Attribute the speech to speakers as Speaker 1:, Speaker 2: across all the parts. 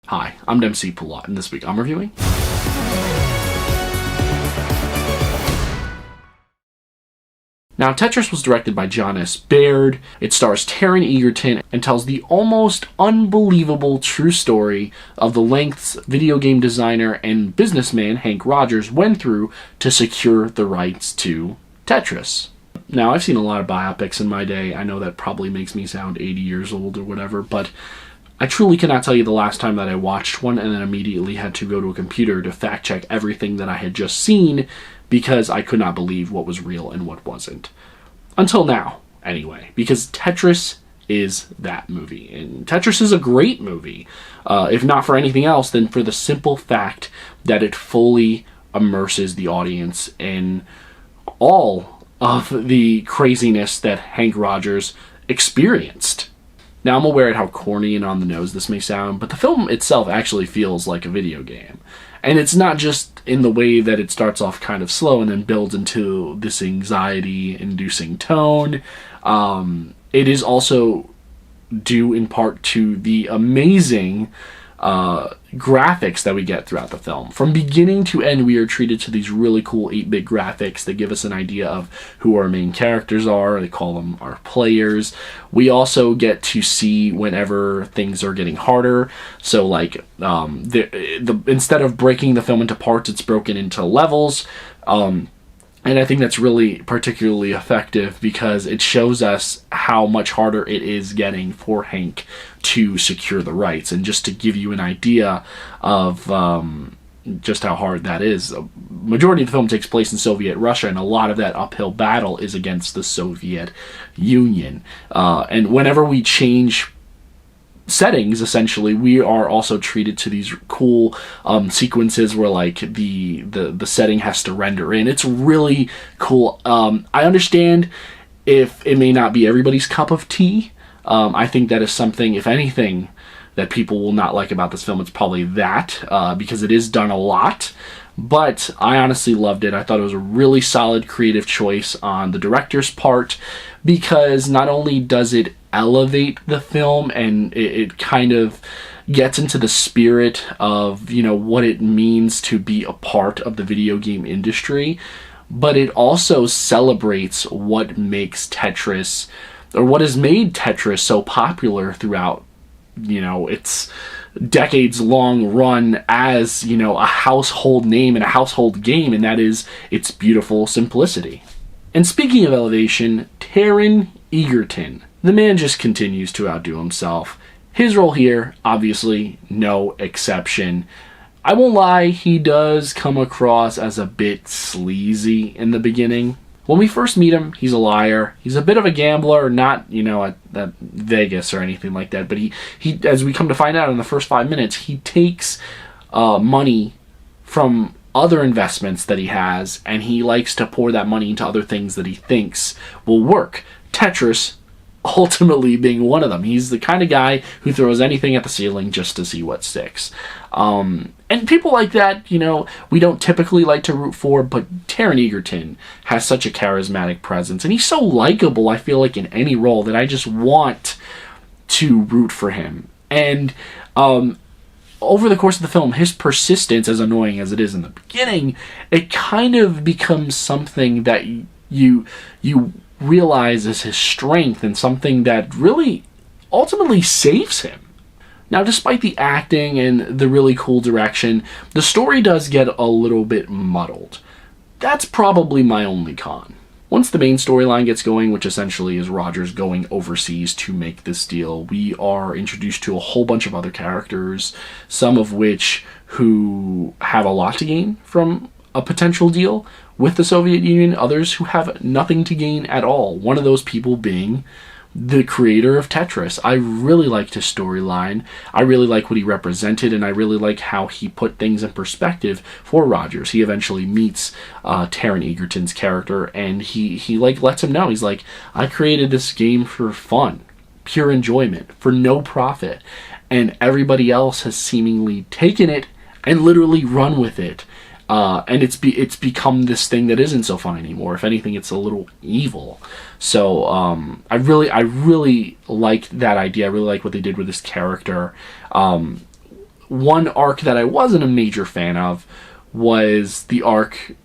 Speaker 1: Hi, I'm MC Pulot, and this week I'm reviewing Now, Tetris was directed by Jon S. Baird. It stars Taron Egerton and tells the almost unbelievable true story of the lengths video game designer and businessman Henk Rogers went through to secure the rights to Tetris. Now, I've seen a lot of biopics in my day. I know that probably makes me sound 80 years old or whatever, but I truly cannot tell you the last time that I watched one and then immediately had to go to a computer to fact check everything that I had just seen because I could not believe what was real and what wasn't. Until now, anyway, because Tetris is that movie. And Tetris is a great movie, if not for anything else, then for the simple fact that it fully immerses the audience in all of the craziness that Henk Rogers experienced. Now, I'm aware of how corny and on the nose this may sound, but the film itself actually feels like a video game. And it's not just in the way that it starts off kind of slow and then builds into this anxiety-inducing tone. It is also due in part to the amazing graphics that we get throughout the film. From beginning to end, we are treated to these really cool 8-bit graphics that give us an idea of who our main characters are. They call them our players. We also get to see whenever things are getting harder. So, like, instead of breaking the film into parts, it's broken into levels. And I think that's really particularly effective because it shows us how much harder it is getting for Henk to secure the rights. And just to give you an idea of just how hard that is, a majority of the film takes place in Soviet Russia, and a lot of that uphill battle is against the Soviet Union. And whenever we change settings, essentially, we are also treated to these cool sequences where, like, the setting has to render in. It's really cool. I understand if it may not be everybody's cup of tea. I think that is something, if anything, that people will not like about this film. It's probably that, because it is done a lot. But I honestly loved it. I thought it was a really solid creative choice on the director's part, because not only does it elevate the film and it kind of gets into the spirit of, you know, what it means to be a part of the video game industry, but it also celebrates what makes Tetris, or what has made Tetris so popular throughout, you know, its decades-long run as, you know, a household name and a household game, and that is its beautiful simplicity. And speaking of elevation, Taron Egerton, the man just continues to outdo himself. His role here, obviously, no exception. I won't lie, he does come across as a bit sleazy in the beginning. When we first meet him, he's a liar. He's a bit of a gambler, not, you know, at Vegas or anything like that. But he, as we come to find out in the first 5 minutes, he takes money from other investments that he has, and he likes to pour that money into other things that he thinks will work. Tetris ultimately being one of them. He's the kind of guy who throws anything at the ceiling just to see what sticks. And people like that, you know, we don't typically like to root for, but Taron Egerton has such a charismatic presence, and he's so likable, I feel like, in any role that I just want to root for him. And over the course of the film, his persistence, as annoying as it is in the beginning, it kind of becomes something that you realize is his strength and something that really ultimately saves him. Now, despite the acting and the really cool direction, the story does get a little bit muddled. That's probably my only con. Once the main storyline gets going, which essentially is Rogers going overseas to make this deal, we are introduced to a whole bunch of other characters, some of which who have a lot to gain from a potential deal with the Soviet Union, others who have nothing to gain at all. One of those people being the creator of Tetris. I really liked his storyline. I really like what he represented, and I really like how he put things in perspective for Rogers. He eventually meets Taron Egerton's character, and he like lets him know, he's like, I created this game for fun, pure enjoyment, for no profit, and everybody else has seemingly taken it and literally run with it. And it's become this thing that isn't so fun anymore. If anything, it's a little evil. So I really liked that idea. I really like what they did with this character. one arc that I wasn't a major fan of was the arc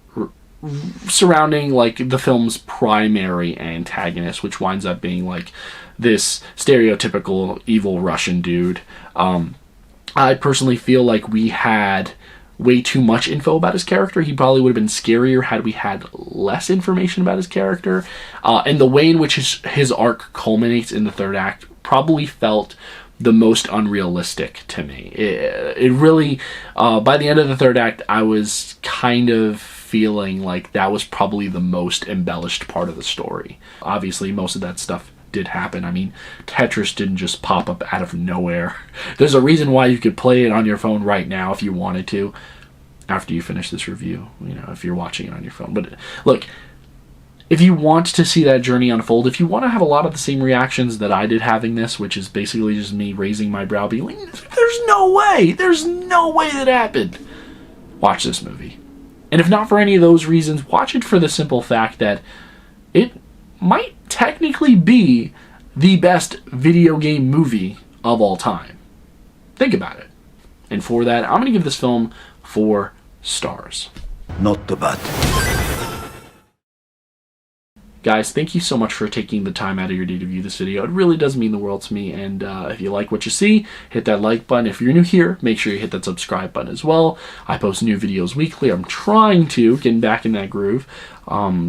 Speaker 1: surrounding like the film's primary antagonist, which winds up being like this stereotypical evil Russian dude. I personally feel like we had way too much info about his character. He probably would have been scarier had we had less information about his character. And the way in which his arc culminates in the third act probably felt the most unrealistic to me. It really, by the end of the third act, I was kind of feeling like that was probably the most embellished part of the story. Obviously, most of that stuff did happen. I mean, Tetris didn't just pop up out of nowhere. There's a reason why you could play it on your phone right now if you wanted to, after you finish this review, you know, if you're watching it on your phone. But look, if you want to see that journey unfold, if you want to have a lot of the same reactions that I did having this, which is basically just me raising my brow being like, there's no way that happened, watch this movie. And if not for any of those reasons, watch it for the simple fact that it might technically be the best video game movie of all time. Think about it. And for that, I'm going to give this film 4 stars.
Speaker 2: Not too bad.
Speaker 1: Guys, thank you so much for taking the time out of your day to view this video. It really does mean the world to me, and if you like what you see, hit that like button. If you're new here, make sure you hit that subscribe button as well. I post new videos weekly. I'm trying to get back in that groove,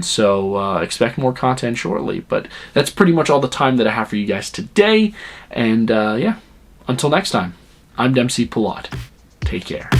Speaker 1: so expect more content shortly. But that's pretty much all the time that I have for you guys today, and yeah, until next time, I'm Dempsey Pilat. Take care.